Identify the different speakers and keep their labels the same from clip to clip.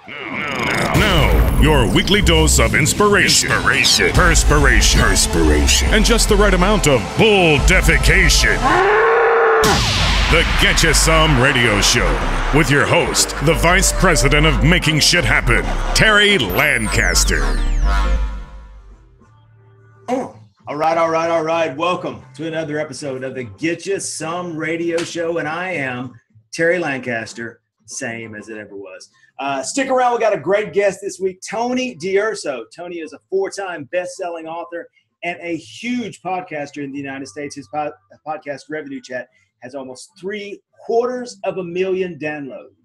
Speaker 1: Now, your weekly dose of inspiration, perspiration, and just the right amount of bull defecation. The Get You Some Radio Show with your host, the Vice President of Making Shit Happen, Terry Lancaster.
Speaker 2: All right. Welcome to another episode of the Get You Some Radio Show, and I am Terry Lancaster, same as it ever was. Stick around. We got a great guest this week, Tony DUrso. Tony is a four-time best-selling author and a huge podcaster in the United States. His podcast, Revenue Chat, has almost 750,000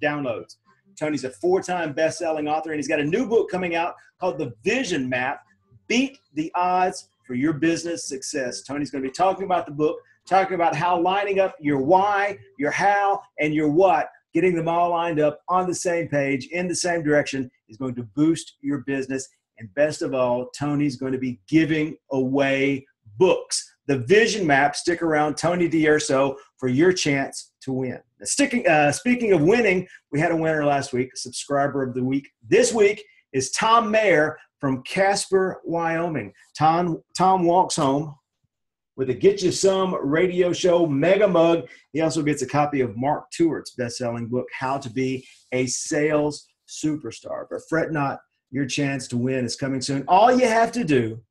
Speaker 2: downloads. Tony's a four-time best-selling author, and he's got a new book coming out called The Vision Map, Beat the Odds for Your Business Success. Tony's going to be talking about the book, talking about how lining up your why, your how, and your what, getting them all lined up on the same page, in the same direction, is going to boost your business. And best of all, Tony's going to be giving away books. The Vision Map. Stick around, Tony DUrso, for your chance to win. Now, speaking of winning, we had a winner last week, subscriber of the week. This week is Tom Mayer from Casper, Wyoming. Tom walks home with a Get You Some Radio Show mega mug. He also gets a copy of Mark Tewart's best-selling book, How to Be a Sales Superstar. But fret not, your chance to win is coming soon. All you have to do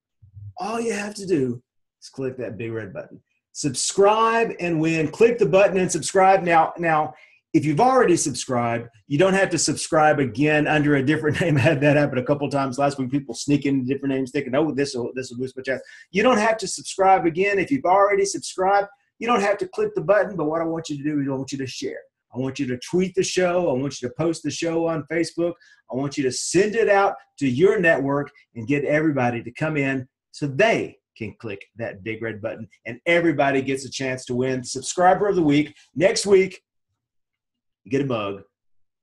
Speaker 2: is click that big red button. Subscribe and win. Click the button and subscribe. Now, if you've already subscribed, you don't have to subscribe again under a different name. I had that happen a couple times last week. People sneak in different names thinking, oh, this will boost my chance. You don't have to subscribe again. If you've already subscribed, you don't have to click the button. But what I want you to do is I want you to share. I want you to tweet the show. I want you to post the show on Facebook. I want you to send it out to your network and get everybody to come in so they can click that big red button. And everybody gets a chance to win Subscriber of the Week. Next week, you get a mug,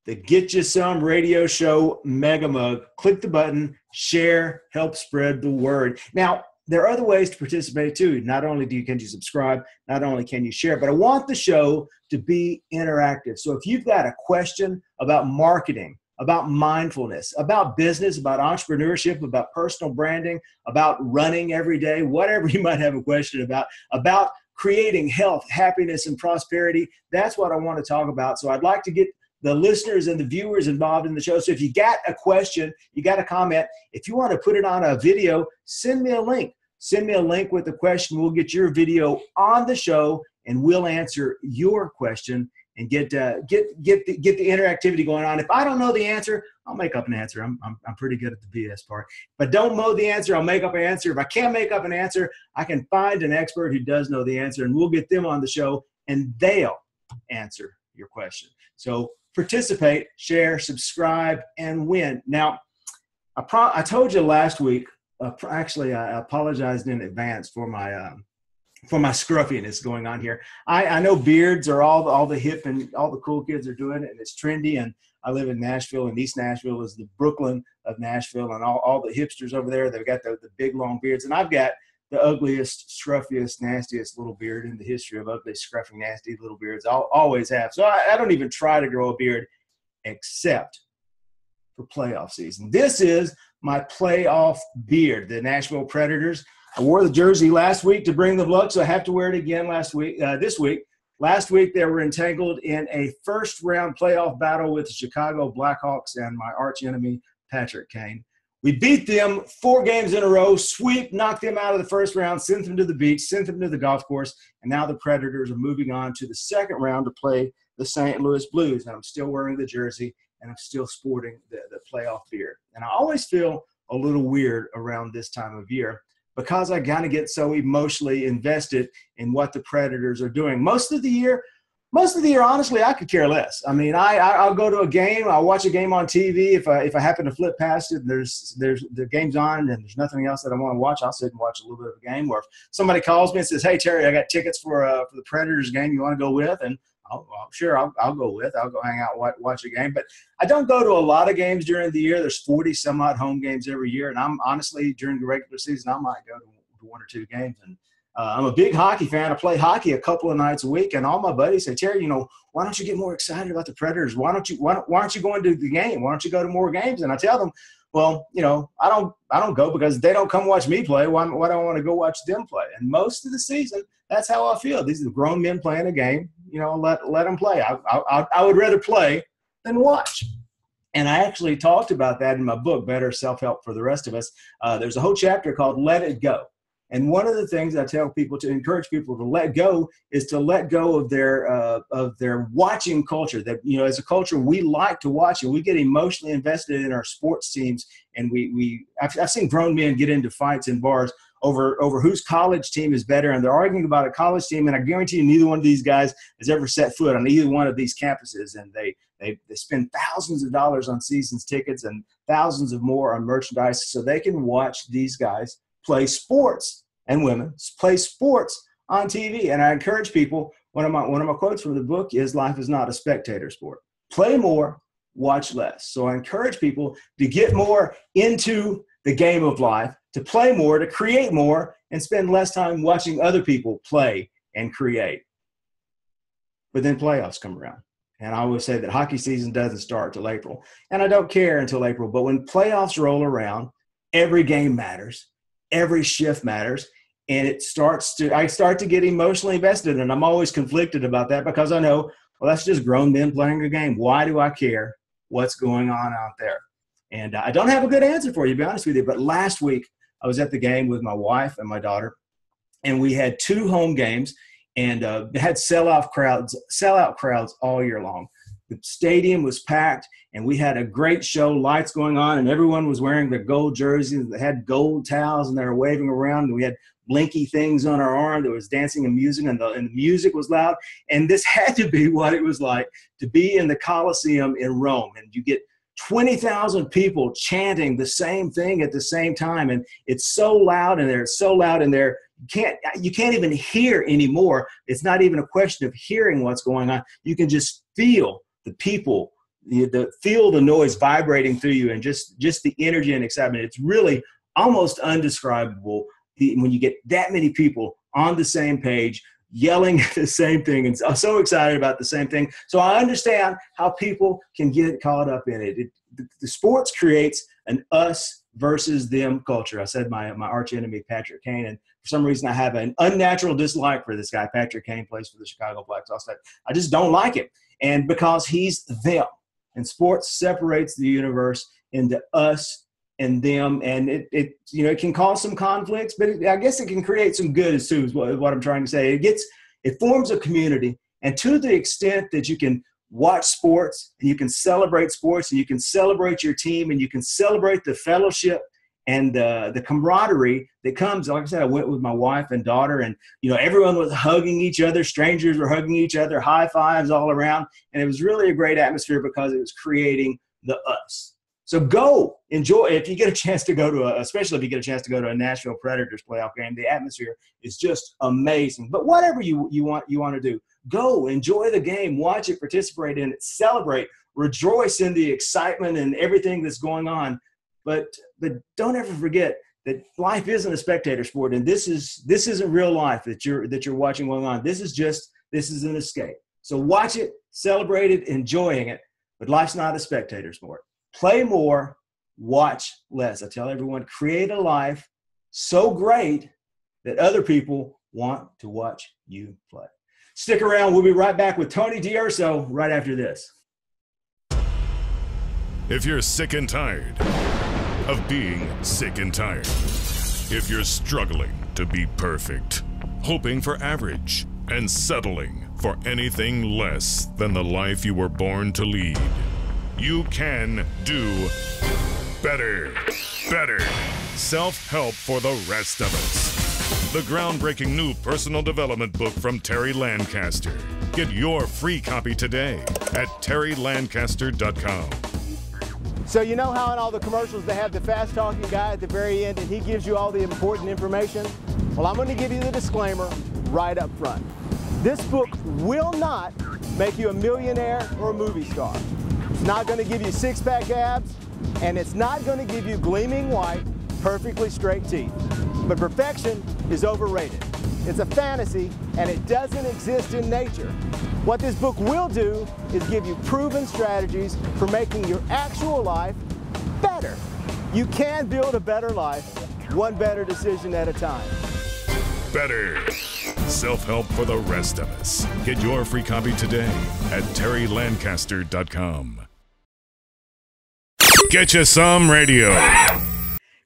Speaker 2: the Get You Some Radio Show mega mug. Click the button, share, help spread the word. Now, there are other ways to participate too. Not only can you subscribe, not only can you share, but I want the show to be interactive. So if you've got a question about marketing, about mindfulness, about business, about entrepreneurship, about personal branding, about running every day, whatever you might have a question about creating health, happiness, and prosperity, that's what I want to talk about. So I'd like to get the listeners and the viewers involved in the show. So if you got a question, you got a comment, if you want to put it on a video, send me a link. Send me a link with the question. We'll get your video on the show, and we'll answer your question and get the interactivity going on. If I don't know the answer, I'll make up an answer. I'm pretty good at the BS part. If I don't know the answer, I'll make up an answer. If I can't make up an answer, I can find an expert who does know the answer, and we'll get them on the show, and they'll answer your question. So participate, share, subscribe, and win. Now, I told you last week, actually, I apologized in advance for my scruffiness going on here. I know beards are all the hip and all the cool kids are doing it, and it's trendy. And I live in Nashville, and East Nashville is the Brooklyn of Nashville, and all the hipsters over there, they've got the big long beards. And I've got the ugliest, scruffiest, nastiest little beard in the history of ugly, scruffy, nasty little beards. I'll always have. So I don't even try to grow a beard except for playoff season. This is my playoff beard, the Nashville Predators. I wore the jersey last week to bring the luck, so I have to wear it again this week. Last week, they were entangled in a first-round playoff battle with the Chicago Blackhawks and my arch-enemy, Patrick Kane. We beat them 4 games in a row, sweep, knocked them out of the first round, sent them to the beach, sent them to the golf course, and now the Predators are moving on to the second round to play the St. Louis Blues. And I'm still wearing the jersey, and I'm still sporting the playoff beard. And I always feel a little weird around this time of year, because I kind of get so emotionally invested in what the Predators are doing. Most of the year, honestly, I could care less. I mean, I'll go to a game, I'll watch a game on TV. If I happen to flip past it, there's the game's on and there's nothing else that I want to watch, I'll sit and watch a little bit of a game. Or if somebody calls me and says, "Hey Terry, I got tickets for the Predators game. You want to go with?" And sure, I'll go with. I'll go hang out and watch a game. But I don't go to a lot of games during the year. There's 40 some odd home games every year, and I'm honestly, during the regular season, I might go to 1 or 2 games. And I'm a big hockey fan. I play hockey a couple of nights a week, and all my buddies say, Terry, why don't you get more excited about the Predators? Why aren't you going to the game? Why don't you go to more games? And I tell them, well, I don't go because they don't come watch me play. Why do I want to go watch them play? And most of the season, that's how I feel. These are grown men playing a game. Let them play. I would rather play than watch. And I actually talked about that in my book, Better Self-Help for the Rest of Us. There's a whole chapter called Let It Go. And one of the things I tell people to encourage people to let go is to let go of their watching culture. That, as a culture, we like to watch and we get emotionally invested in our sports teams. And I've seen grown men get into fights in bars over whose college team is better. And they're arguing about a college team. And I guarantee you neither one of these guys has ever set foot on either one of these campuses. And they spend thousands of dollars on seasons tickets and thousands of more on merchandise so they can watch these guys play sports, and women play sports on TV. And I encourage people, one of my quotes from the book is, life is not a spectator sport. Play more, watch less. So I encourage people to get more into the game of life, to play more, to create more, and spend less time watching other people play and create. But then playoffs come around. And I always say that hockey season doesn't start till April. And I don't care until April. But when playoffs roll around, every game matters. Every shift matters, and I start to get emotionally invested, and I'm always conflicted about that because I know, well, that's just grown men playing a game. Why do I care what's going on out there? And I don't have a good answer for you, to be honest with you, but last week I was at the game with my wife and my daughter, and we had 2 home games, and had sellout crowds all year long. The stadium was packed, and we had a great show, lights going on, and everyone was wearing their gold jerseys. They had gold towels, and they were waving around. And we had blinky things on our arm that was dancing and music, and the music was loud. And this had to be what it was like to be in the Colosseum in Rome. And you get 20,000 people chanting the same thing at the same time, and it's so loud in there. You can't even hear anymore. It's not even a question of hearing what's going on. You can just feel the people, feel the noise vibrating through you, and just the energy and excitement. It's really almost undescribable when you get that many people on the same page, yelling at the same thing and so excited about the same thing. So I understand how people can get caught up in it. The sports creates an us versus them culture. I said my arch enemy, Patrick Kane, and for some reason I have an unnatural dislike for this guy. Patrick Kane plays for the Chicago Blackhawks. I just don't like him. And because he's them. And sports separates the universe into us and them. And it can cause some conflicts, but I guess it can create some good too, is what I'm trying to say. It forms a community. And to the extent that you can watch sports and you can celebrate sports and you can celebrate your team and you can celebrate the fellowship and the camaraderie that comes. Like I said, I went with my wife and daughter, and everyone was hugging each other. Strangers were hugging each other, high fives all around, and it was really a great atmosphere because it was creating the us. So go enjoy. If you get a chance to go especially if you get a chance to go to a Nashville Predators playoff game, the atmosphere is just amazing. But whatever you want to do, go enjoy the game, watch it, participate in it, celebrate, rejoice in the excitement and everything that's going on. But don't ever forget that life isn't a spectator sport, and this isn't real life that you're watching going on. This is an escape. So watch it, celebrate it, enjoying it. But life's not a spectator sport. Play more, watch less. I tell everyone, create a life so great that other people want to watch you play. Stick around. We'll be right back with Tony DUrso right after this.
Speaker 1: If you're sick and tired of being sick and tired, if you're struggling to be perfect, hoping for average, and settling for anything less than the life you were born to lead, you can do better. Better. Self-help for the rest of us. The groundbreaking new personal development book from Terry Lancaster. Get your free copy today at terrylancaster.com.
Speaker 3: So you know how in all the commercials they have the fast-talking guy at the very end and he gives you all the important information? Well, I'm going to give you the disclaimer right up front. This book will not make you a millionaire or a movie star. It's not going to give you six-pack abs, and it's not going to give you gleaming white, perfectly straight teeth. But perfection is overrated. It's a fantasy, and it doesn't exist in nature. What this book will do is give you proven strategies for making your actual life better. You can build a better life, one better decision at a time.
Speaker 1: Better. Self-help for the rest of us. Get your free copy today at terrylancaster.com. Get You Some Radio.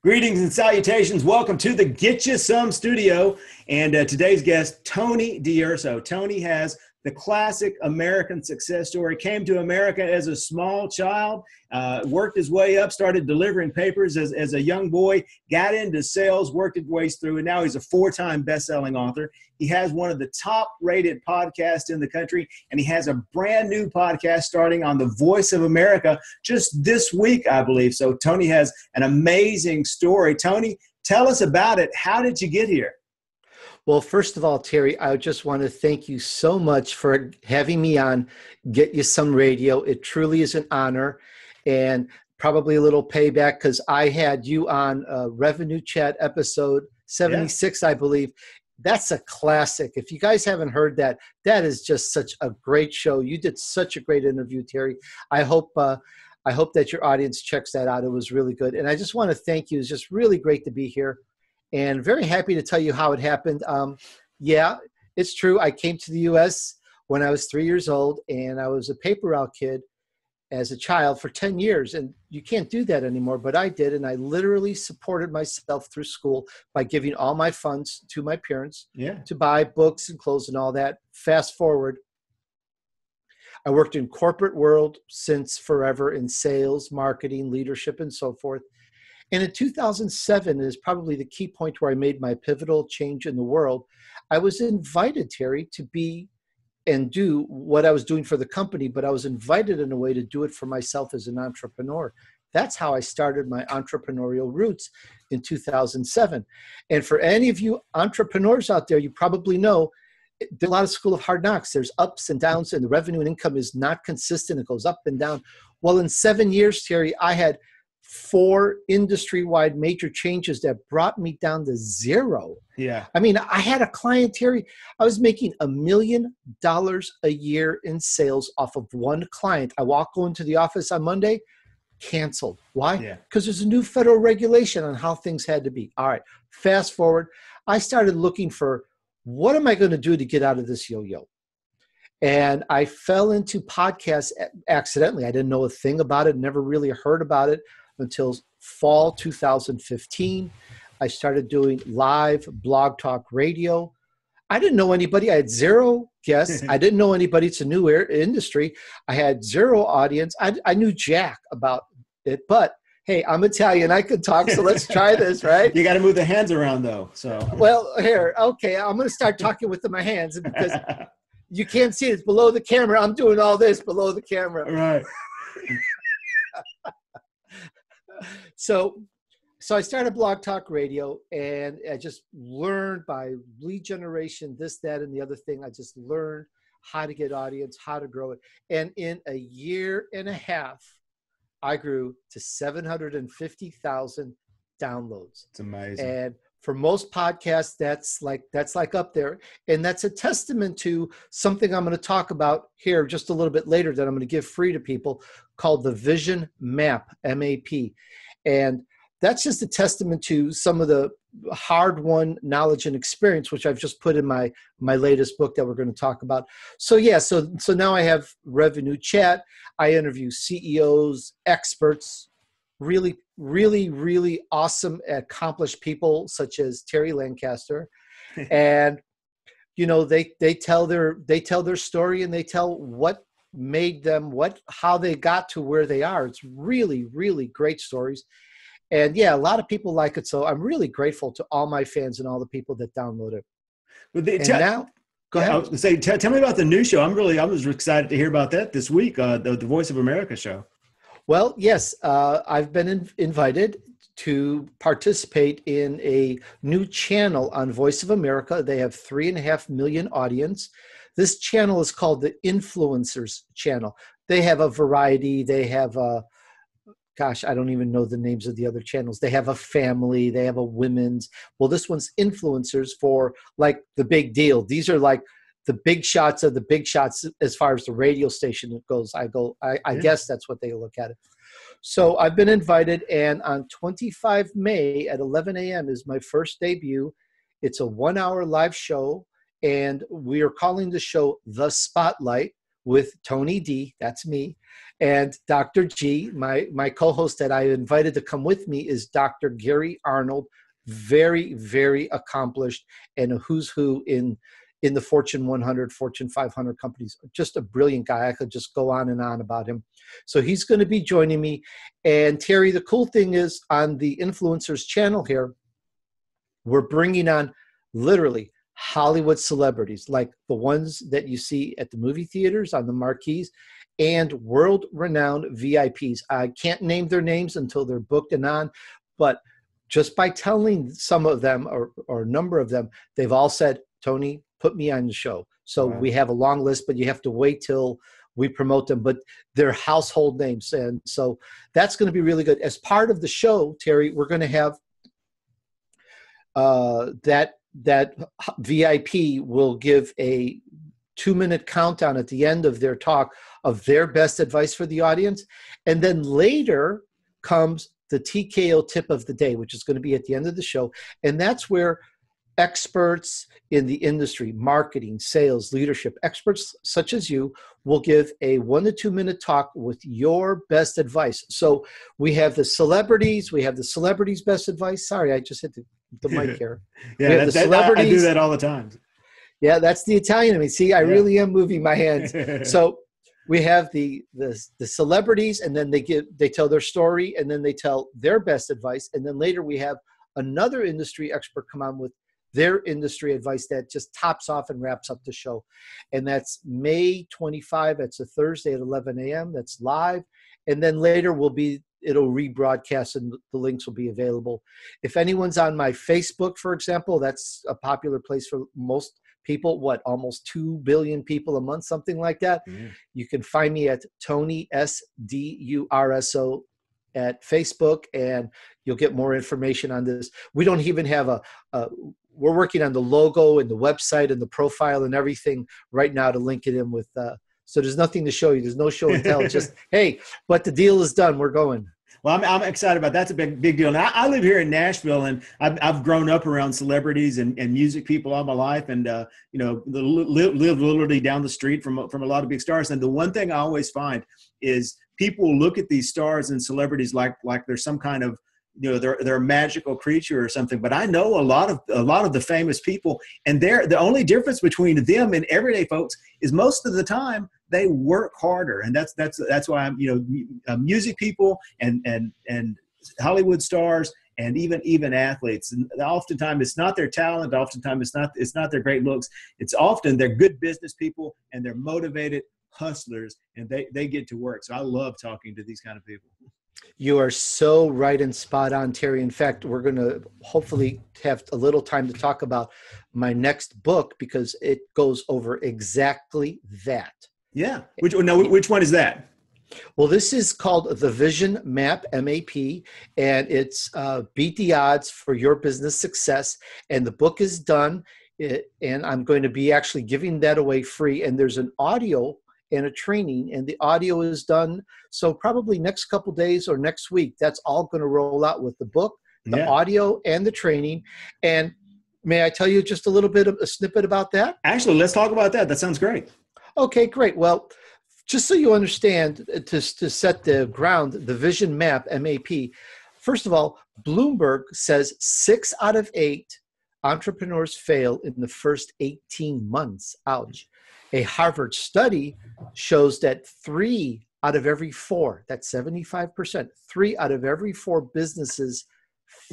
Speaker 2: Greetings and salutations. Welcome to the Get You Some studio. And today's guest, Tony DUrso. Tony has the classic American success story. Came to America as a small child, worked his way up, started delivering papers as a young boy, got into sales, worked his way through, and now he's a 4-time best-selling author. He has one of the top-rated podcasts in the country, and he has a brand new podcast starting on the Voice of America just this week, I believe. So Tony has an amazing story. Tony, tell us about it. How did you get here?
Speaker 4: Well, first of all, Terry, I just want to thank you so much for having me on Get You Some Radio. It truly is an honor and probably a little payback because I had you on Revenue Chat episode 76, I believe. That's a classic. If you guys haven't heard that, that is just such a great show. You did such a great interview, Terry. I hope that your audience checks that out. It was really good. And I just want to thank you. It's just really great to be here. And very happy to tell you how it happened. Yeah, it's true. I came to the U.S. when I was 3 years old, and I was a paper route kid as a child for 10 years. And you can't do that anymore, but I did. And I literally supported myself through school by giving all my funds to my parents to buy books and clothes and all that. Fast forward, I worked in corporate world since forever in sales, marketing, leadership, and so forth. And in 2007 is probably the key point where I made my pivotal change in the world. I was invited, Terry, to be and do what I was doing for the company, but I was invited in a way to do it for myself as an entrepreneur. That's how I started my entrepreneurial roots in 2007. And for any of you entrepreneurs out there, you probably know there's a lot of school of hard knocks. There's ups and downs, and the revenue and income is not consistent. It goes up and down. Well, in 7 years, Terry, I had 4 industry-wide major changes that brought me down to zero.
Speaker 2: Yeah.
Speaker 4: I mean, I had a client, Terry, I was making $1 million a year in sales off of one client. I walk into the office on Monday, canceled. Why? Because there's a new federal regulation on how things had to be. All right, fast forward. I started looking for what am I going to do to get out of this yo-yo? And I fell into podcasts accidentally. I didn't know a thing about it, never really heard about it until fall 2015. I started doing live blog talk radio. I didn't know anybody. I had 0 guests. I didn't know anybody. It's a new industry. I had 0 audience. I knew jack about it, but hey, I'm Italian. I could talk, so let's try this, right?
Speaker 2: You got to move the hands around, though. So
Speaker 4: well, here, okay, I'm going to start talking with my hands because you can't see it. It's below the camera. I'm doing all this below the camera.
Speaker 2: Right.
Speaker 4: So I started Blog Talk Radio, and I just learned by lead generation, this, that, and the other thing. I just learned how to get audience, how to grow it. And in a year and a half, I grew to 750,000 downloads.
Speaker 2: It's amazing.
Speaker 4: And for most podcasts, that's like up there. And that's a testament to something I'm going to talk about here just a little bit later that I'm going to give free to people called the Vision Map, MAP. And that's just a testament to some of the hard-won knowledge and experience, which I've just put in my latest book that we're going to talk about. So yeah, so now I have Revenue Chat. I interview CEOs, experts, really, really, really awesome, accomplished people such as Terry Lancaster, and you know they tell their story, and they tell what made them, how they got to where they are. It's really, really great stories. And yeah, a lot of people like it. So I'm really grateful to all my fans and all the people that download it. Now, go ahead.
Speaker 2: I was going to say, tell me about the new show. I was excited to hear about that this week, the Voice of America show.
Speaker 4: Well, yes, I've been invited to participate in a new channel on Voice of America. They have 3.5 million audience. This channel is called the Influencers Channel. They have a variety. They have gosh, I don't even know the names of the other channels. They have a family, they have a women's. Well, this one's influencers for like the big deal. These are like the big shots of the big shots as far as the radio station goes. I guess that's what they look at it. So I've been invited, and on 25 May at 11 a.m. is my first debut. It's a 1-hour live show, and we are calling the show The Spotlight with Tony D, that's me, and Dr. G. My co-host that I invited to come with me is Dr. Gary Arnold, very, very accomplished and a who's who in the Fortune 100, Fortune 500 companies. Just a brilliant guy. I could just go on and on about him. So he's going to be joining me. And Terry, the cool thing is on the Influencers channel here, we're bringing on literally Hollywood celebrities, like the ones that you see at the movie theaters on the marquees, and world-renowned VIPs. I can't name their names until they're booked and on, but just by telling some of them or a number of them, they've all said, Tony, put me on the show. So we have a long list, but you have to wait till we promote them, but they're household names. And so that's going to be really good. As part of the show, Terry, we're going to have that VIP will give a 2-minute countdown at the end of their talk of their best advice for the audience. And then later comes the TKO tip of the day, which is going to be at the end of the show. And that's where experts in the industry, marketing, sales, leadership, experts such as you will give a 1 to 2 minute talk with your best advice. So we have the celebrities best advice. Sorry, I just hit the mic here.
Speaker 2: Yeah, I do that all the time.
Speaker 4: Yeah, that's the Italian in me. See, I really am moving my hands. So we have the celebrities, and then they tell their story, and then they tell their best advice, and then later we have another industry expert come on with their industry advice that just tops off and wraps up the show. And that's May 25. It's a Thursday at 11 a.m. That's live. And then later it'll rebroadcast and the links will be available. If anyone's on my Facebook, for example, that's a popular place for most people, almost 2 billion people a month, something like that. You can find me at Tony S. DUrso at Facebook, and you'll get more information on this. We don't even have we're working on the logo and the website and the profile and everything right now to link it in with, so there's nothing to show you. There's no show and tell. It's just, hey, but the deal is done. We're going.
Speaker 2: Well, I'm excited about that. That's a big deal. Now, I live here in Nashville, and I've grown up around celebrities and music people all my life, and lived literally down the street from a lot of big stars. And the one thing I always find is people look at these stars and celebrities like they're some kind of they're a magical creature or something. But I know a lot of the famous people, and the only difference between them and everyday folks is most of the time they work harder, and that's why I'm music people and Hollywood stars and even athletes. And oftentimes it's not their talent. Oftentimes it's not their great looks. It's often they're good business people and they're motivated hustlers, and they get to work. So I love talking to these kind of people.
Speaker 4: You are so right and spot on, Terry. In fact, we're going to hopefully have a little time to talk about my next book because it goes over exactly that.
Speaker 2: Yeah. Which one is that?
Speaker 4: Well, this is called The Vision Map, MAP, and it's Beat the Odds for Your Business Success. And the book is done, and I'm going to be actually giving that away free. And there's an audio and a training, and the audio is done. So probably next couple days or next week, that's all going to roll out with the book, the audio, and the training. And may I tell you just a little bit of a snippet about that?
Speaker 2: Actually, let's talk about that. That sounds great.
Speaker 4: Okay, great. Well, just so you understand, to set the ground, the Vision Map, MAP, first of all, Bloomberg says 6 out of 8 entrepreneurs fail in the first 18 months. Ouch. A Harvard study shows that 3 out of every 4, that's 75%, 3 out of every 4 businesses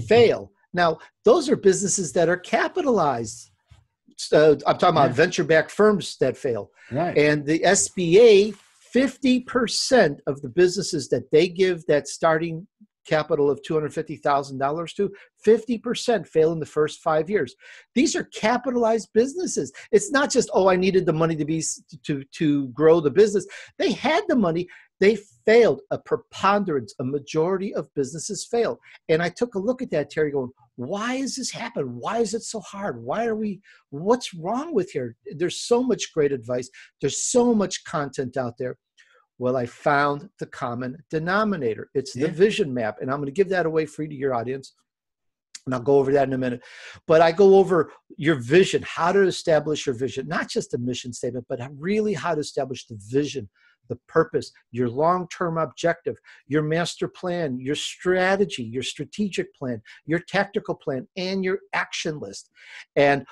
Speaker 4: fail. Now, those are businesses that are capitalized. I'm talking about venture-backed firms that fail.
Speaker 2: Right.
Speaker 4: And the SBA, 50% of the businesses that they give that starting capital of $250,000 to, 50% fail in the first 5 years. These are capitalized businesses. It's not just, I needed the money to grow the business. They had the money. They failed. A preponderance, a majority of businesses fail. And I took a look at that, Terry, going, why is this happening? Why is it so hard? What's wrong with here? There's so much great advice. There's so much content out there. Well, I found the common denominator. It's the vision map. And I'm going to give that away free to your audience. And I'll go over that in a minute. But I go over your vision, how to establish your vision, not just a mission statement, but really how to establish the vision, the purpose, your long-term objective, your master plan, your strategy, your strategic plan, your tactical plan, and your action list. And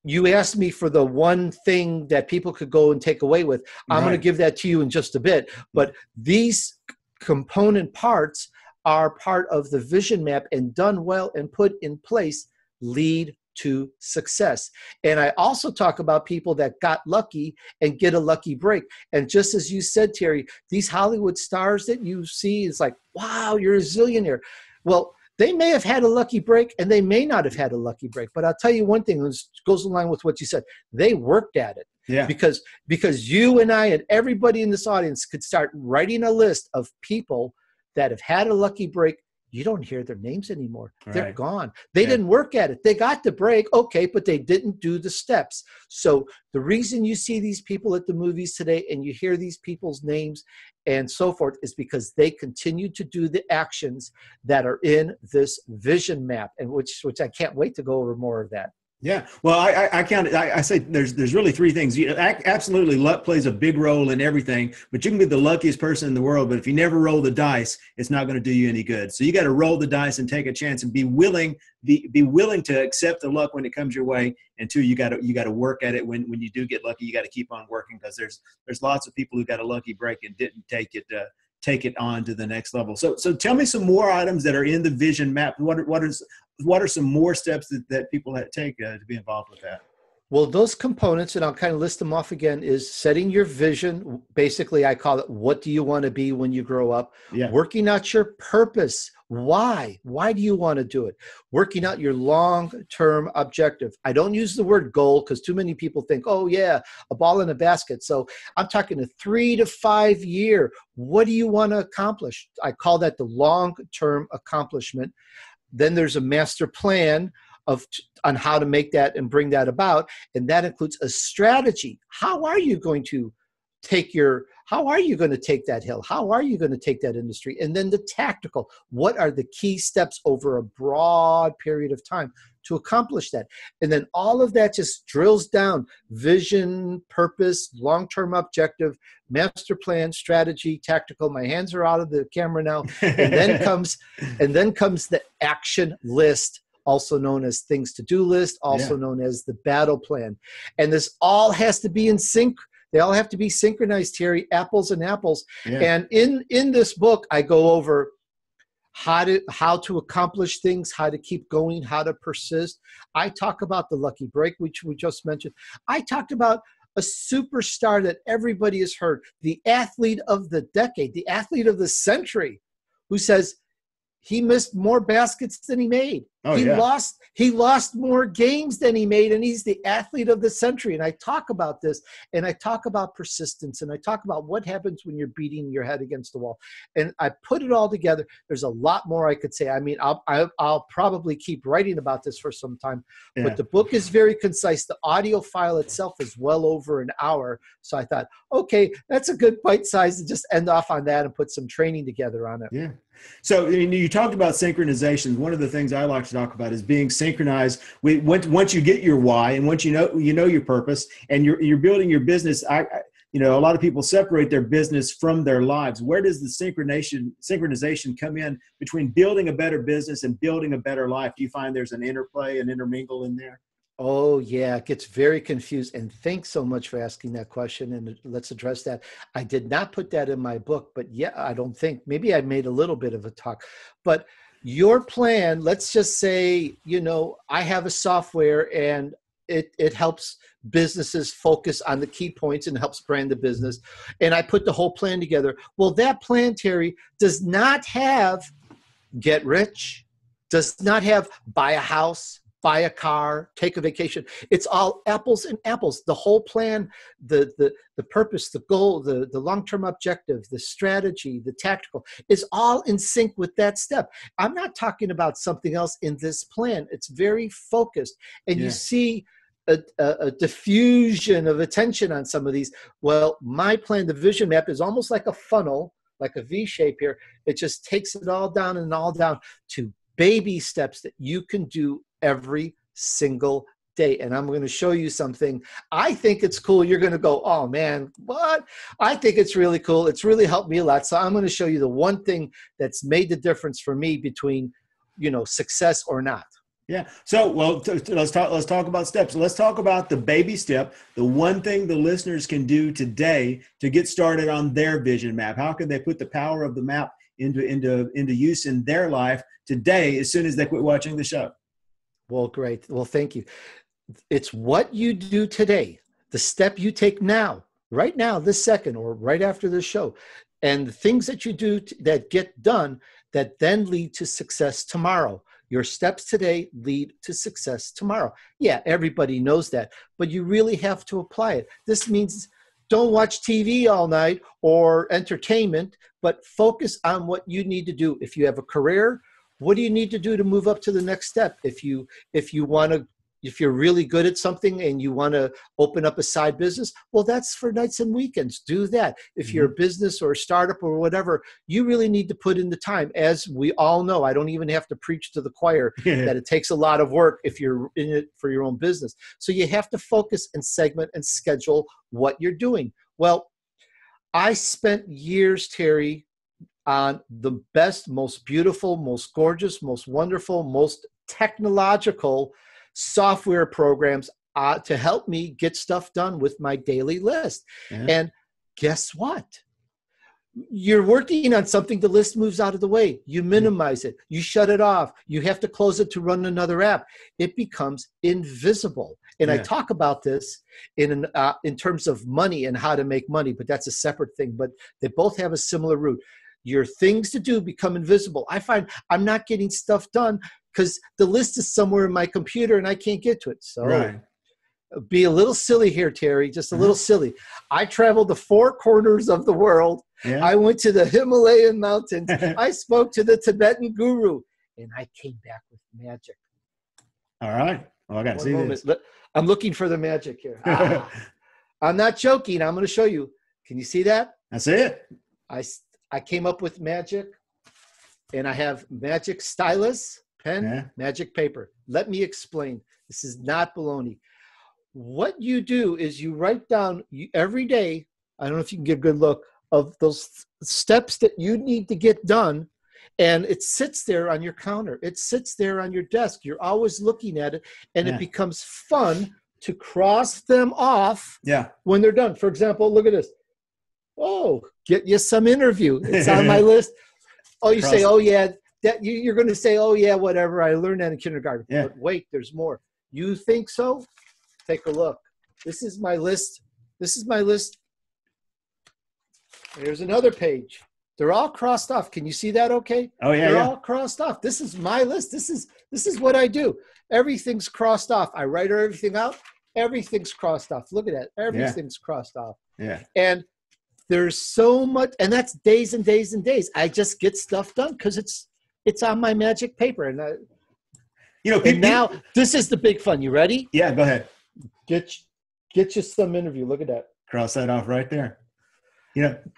Speaker 4: you asked me for the one thing that people could go and take away with. I'm going to give that to you in just a bit. But these component parts are part of the vision map, and done well and put in place lead to success. And I also talk about people that got lucky and get a lucky break. And just as you said, Terry, these Hollywood stars that you see, it's like, wow, you're a zillionaire. Well, they may have had a lucky break and they may not have had a lucky break. But I'll tell you one thing, this goes along with what you said. They worked at it. Yeah. Because you and I and everybody in this audience could start writing a list of people that have had a lucky break. You don't hear their names anymore. They're gone. They didn't work at it. They got the break, okay, but they didn't do the steps. So the reason you see these people at the movies today and you hear these people's names and so forth is because they continue to do the actions that are in this vision map, and which I can't wait to go over more of that.
Speaker 2: Yeah. Well, I say there's really three things. Absolutely, luck plays a big role in everything, but you can be the luckiest person in the world, but if you never roll the dice, it's not going to do you any good. So you got to roll the dice and take a chance and be willing to accept the luck when it comes your way. And two, you got to work at it when you do get lucky. You got to keep on working, because there's lots of people who got a lucky break and didn't take it on to the next level. So tell me some more items that are in the vision map. What are some more steps that people take to be involved with that?
Speaker 4: Well, those components, and I'll kind of list them off again, is setting your vision. Basically, I call it, what do you want to be when you grow up? Yeah. Working out your purpose. Why? Why do you want to do it? Working out your long-term objective. I don't use the word goal because too many people think, oh yeah, a ball in a basket. So I'm talking a 3 to 5 year. What do you want to accomplish? I call that the long-term accomplishment. Then there's a master plan on how to make that and bring that about. And that includes a strategy. How are you going to take that hill? How are you going to take that industry? And then the tactical. What are the key steps over a broad period of time to accomplish that? And then all of that just drills down: vision, purpose, long-term objective, master plan, strategy, tactical. My hands are out of the camera now. And then comes the action list, also known as things to do list, also known as the battle plan. And this all has to be in sync. They all have to be synchronized, Terry, apples and apples. Yeah. And in this book, I go over how to accomplish things, how to keep going, how to persist. I talk about the lucky break, which we just mentioned. I talked about a superstar that everybody has heard, the athlete of the decade, the athlete of the century, who says he missed more baskets than he made. He lost more games than he made, and he's the athlete of the century. And I talk about this, and I talk about persistence, and I talk about what happens when you're beating your head against the wall. And I put it all together. There's a lot more I could say. I mean, I'll probably keep writing about this for some time, but the book is very concise. The audio file itself is well over an hour. So I thought, okay, that's a good bite size to just end off on that and put some training together on it.
Speaker 2: Yeah. So you talked about synchronization. One of the things I like to talk about is being synchronized. Once you get your why, and once you know your purpose, and you're building your business. A lot of people separate their business from their lives. Where does the synchronization come in between building a better business and building a better life? Do you find there's an interplay, an intermingle in there?
Speaker 4: Oh, yeah, it gets very confused. And thanks so much for asking that question. And let's address that. I did not put that in my book, but yeah, I don't think. Maybe I made a little bit of a talk. But your plan, let's just say, I have a software and it helps businesses focus on the key points and helps brand the business. And I put the whole plan together. Well, that plan, Terry, does not have get rich, does not have buy a house, buy a car, take a vacation. It's all apples and apples. The whole plan, the purpose, the goal, the long-term objective, the strategy, the tactical is all in sync with that step. I'm not talking about something else in this plan. It's very focused. And you see a diffusion of attention on some of these. Well, my plan, the vision map, is almost like a funnel, like a V shape here. It just takes it all down and all down to baby steps that you can do every single day. And I'm going to show you something. I think it's cool. You're going to go, oh man, what? I think it's really cool. It's really helped me a lot. So I'm going to show you the one thing that's made the difference for me between, success or not.
Speaker 2: Yeah. So, well, let's talk about steps. Let's talk about the baby step, the one thing the listeners can do today to get started on their vision map. How can they put the power of the map into use in their life today as soon as they quit watching the show?
Speaker 4: Well, great. Well, thank you. It's what you do today, the step you take now, right now, this second, or right after this show, and the things that you do that get done that then lead to success tomorrow. Your steps today lead to success tomorrow. Yeah, everybody knows that, but you really have to apply it. This means don't watch TV all night or entertainment, but focus on what you need to do. If you have a career, what do you need to do to move up to the next step? If you're really good at something and you want to open up a side business, well, that's for nights and weekends. Do that. If you're a business or a startup or whatever, you really need to put in the time. As we all know, I don't even have to preach to the choir that it takes a lot of work if you're in it for your own business. So you have to focus and segment and schedule what you're doing. Well, I spent years, Terry, on the best, most beautiful, most gorgeous, most wonderful, most technological software programs to help me get stuff done with my daily list. And guess what? You're working on something, the list moves out of the way. You minimize it. You shut it off. You have to close it to run another app. It becomes invisible. And I talk about this in terms of money and how to make money, but that's a separate thing. But they both have a similar root. Your things to do become invisible. I find I'm not getting stuff done because the list is somewhere in my computer and I can't get to it. So be a little silly here, Terry, just a little silly. I traveled the 4 corners of the world. I went to the Himalayan mountains. I spoke to the Tibetan guru, and I came back with magic.
Speaker 2: All right. Well, I got to see this.
Speaker 4: I'm looking for the magic here. I'm not joking. I'm going to show you. Can you see that?
Speaker 2: I see it.
Speaker 4: I came up with magic, and I have magic stylus, pen, magic paper. Let me explain. This is not baloney. What you do is you write down every day, I don't know if you can get a good look, of those steps that you need to get done, and it sits there on your counter. It sits there on your desk. You're always looking at it, and it becomes fun to cross them off when they're done. For example, look at this. Oh, get you some interview. It's on my list. Oh, you say, oh, yeah. That you're going to say, oh, yeah, whatever. I learned that in kindergarten. But wait, there's more. You think so? Take a look. This is my list. This is my list. There's another page. They're all crossed off. Can you see that okay?
Speaker 2: Oh, yeah.
Speaker 4: They're all crossed off. This is my list. This is what I do. Everything's crossed off. I write everything out. Everything's crossed off. Look at that. Everything's crossed off. And there's so much, and that's days and days and days. I just get stuff done because it's on my magic paper. And and now this is the big fun. You ready?
Speaker 2: Yeah, go ahead.
Speaker 4: Get you some interview. Look at that.
Speaker 2: Cross that off right there.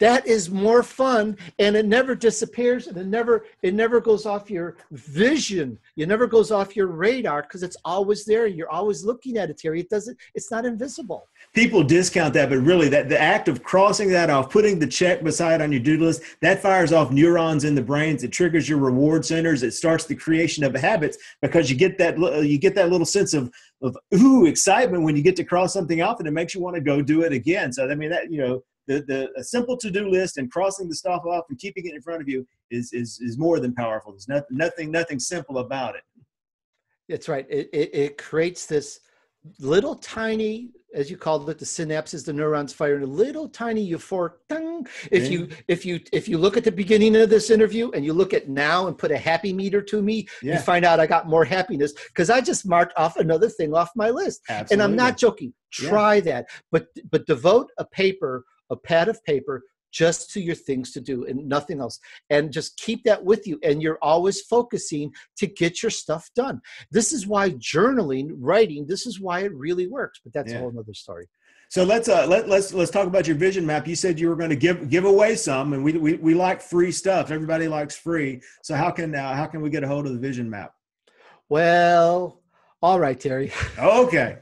Speaker 4: That is more fun, and it never disappears, and it never goes off your vision. It never goes off your radar because it's always there. You're always looking at it, Terry. It's not invisible.
Speaker 2: People discount that, but really that the act of crossing that off, putting the check beside on your to-do list, that fires off neurons in the brains. It triggers your reward centers. It starts the creation of habits because you get that little sense of excitement when you get to cross something off, and it makes you want to go do it again. So I mean that a simple to-do list and crossing the stuff off and keeping it in front of you is more than powerful. There's nothing simple about it.
Speaker 4: That's right. It creates little tiny, as you called it, the synapses, the neurons firing a little tiny euphoric tung. If you look at the beginning of this interview and you look at now and put a happy meter to me, you find out I got more happiness because I just marked off another thing off my list.
Speaker 2: Absolutely.
Speaker 4: And I'm not joking. Try that, but devote a pad of paper just to your things to do and nothing else. And just keep that with you. And you're always focusing to get your stuff done. This is why journaling, writing, this is why it really works. But that's a whole nother story.
Speaker 2: So let's talk about your vision map. You said you were going to give away some, and we like free stuff. Everybody likes free. So how can we get a hold of the vision map?
Speaker 4: Well, all right, Terry.
Speaker 2: Okay.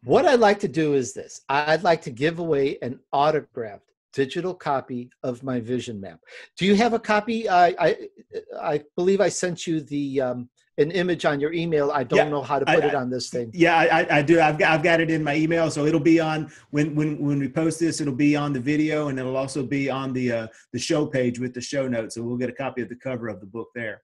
Speaker 4: What I'd like to do is this. I'd like to give away an autographed digital copy of my vision map. Do you have a copy? I believe I sent you the an image on your email. I don't know how to put it on this thing.
Speaker 2: Yeah, I do. I've got it in my email, so it'll be on when we post this. It'll be on the video, and it'll also be on the show page with the show notes. So we'll get a copy of the cover of the book there.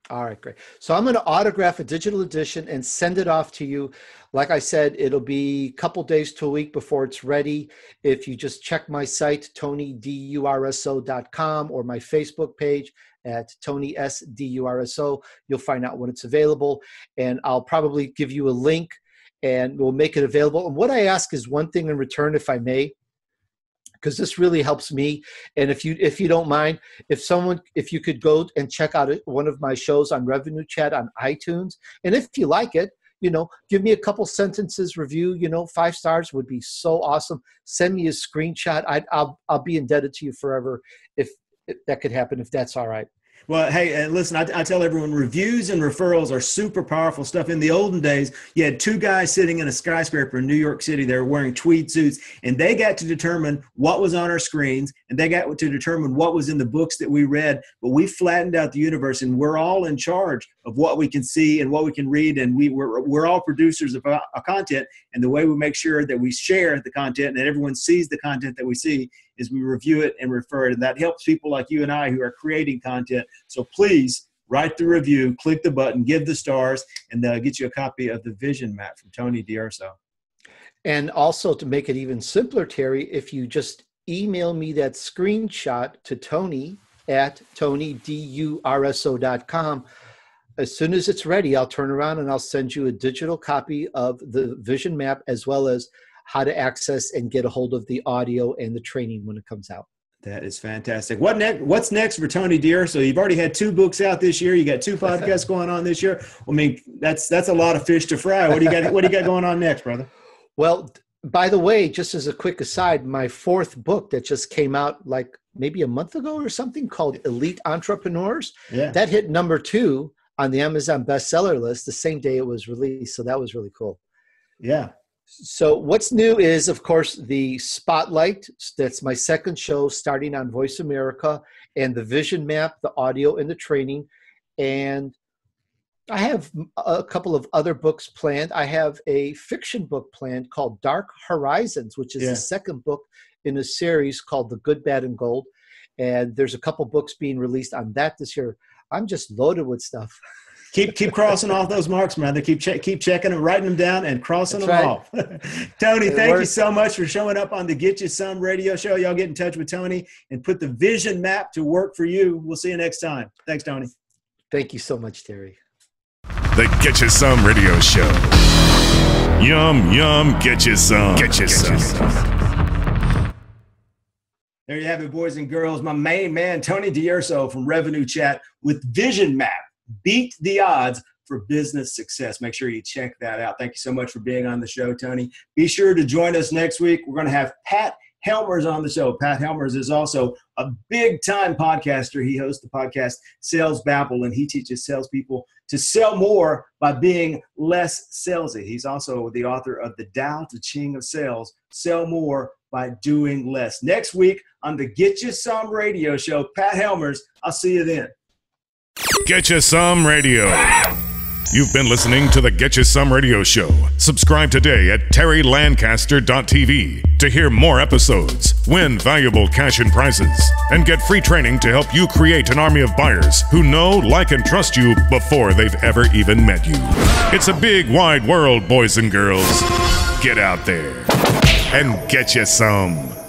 Speaker 4: All right, great. So I'm going to autograph a digital edition and send it off to you. Like I said, it'll be a couple days to a week before it's ready. If you just check my site, TonyDUrso.com, or my Facebook page at Tony S. DUrso, you'll find out when it's available. And I'll probably give you a link and we'll make it available. And what I ask is one thing in return, if I may, because this really helps me. And if you don't mind, if you could go and check out one of my shows on Revenue Chat on iTunes, and if you like it, give me a couple sentences review. 5 stars would be so awesome. Send me a screenshot. I'll be indebted to you forever if that could happen, if that's all right.
Speaker 2: Well, hey, listen, I tell everyone reviews and referrals are super powerful stuff. In the olden days, you had 2 guys sitting in a skyscraper in New York City. They were wearing tweed suits, and they got to determine what was on our screens, and they got to determine what was in the books that we read. But we flattened out the universe, and we're all in charge of what we can see and what we can read, and we're all producers of content. And the way we make sure that we share the content and that everyone sees the content that we see is we review it and refer it. And that helps people like you and I who are creating content. So please write the review, click the button, give the stars, and get you a copy of the vision map from Tony DUrso.
Speaker 4: And also, to make it even simpler, Terry, if you just email me that screenshot to Tony at TonyDUrso.com, as soon as it's ready, I'll turn around and I'll send you a digital copy of the vision map, as well as how to access and get a hold of the audio and the training when it comes out.
Speaker 2: That is fantastic. What's next for Tony DUrso? You've already had 2 books out this year. You got 2 podcasts going on this year. I mean, that's a lot of fish to fry. What do you got going on next, brother?
Speaker 4: Well, by the way, just as a quick aside, my 4th book that just came out like maybe a month ago or something, called Elite Entrepreneurs, that hit number 2 on the Amazon bestseller list the same day it was released. So that was really cool.
Speaker 2: Yeah.
Speaker 4: So what's new is, of course, the Spotlight. That's my 2nd show starting on Voice America, and the vision map, the audio, and the training. And I have a couple of other books planned. I have a fiction book planned called Dark Horizons, which is the 2nd book in a series called The Good, Bad, and Gold. And there's a couple books being released on that this year. I'm just loaded with stuff.
Speaker 2: Keep crossing off those marks, man. They keep checking them, writing them down, and crossing them off. Tony, thank you so much for showing up on the Get You Some radio show. Y'all get in touch with Tony and put the vision map to work for you. We'll see you next time. Thanks, Tony.
Speaker 4: Thank you so much, Terry.
Speaker 1: The Get You Some radio show. Yum, yum, get you some. Get you some.
Speaker 2: There you have it, boys and girls. My main man, Tony DUrso from Revenue Chat with Vision Map. Beat the odds for business success. Make sure you check that out. Thank you so much for being on the show, Tony. Be sure to join us next week. We're going to have Pat Helmers on the show. Pat Helmers is also a big-time podcaster. He hosts the podcast Sales Babble, and he teaches salespeople to sell more by being less salesy. He's also the author of The Tao Te Ching of Sales, Sell More by Doing Less. Next week on the Get You Some radio show, Pat Helmers. I'll see you then.
Speaker 1: Get You Some radio. You've been listening to the Get You Some Radio Show. Subscribe today at terrylancaster.tv to hear more episodes, win valuable cash and prizes, and get free training to help you create an army of buyers who know, like, and trust you before they've ever even met you. It's a big, wide world, boys and girls. Get out there and get you some.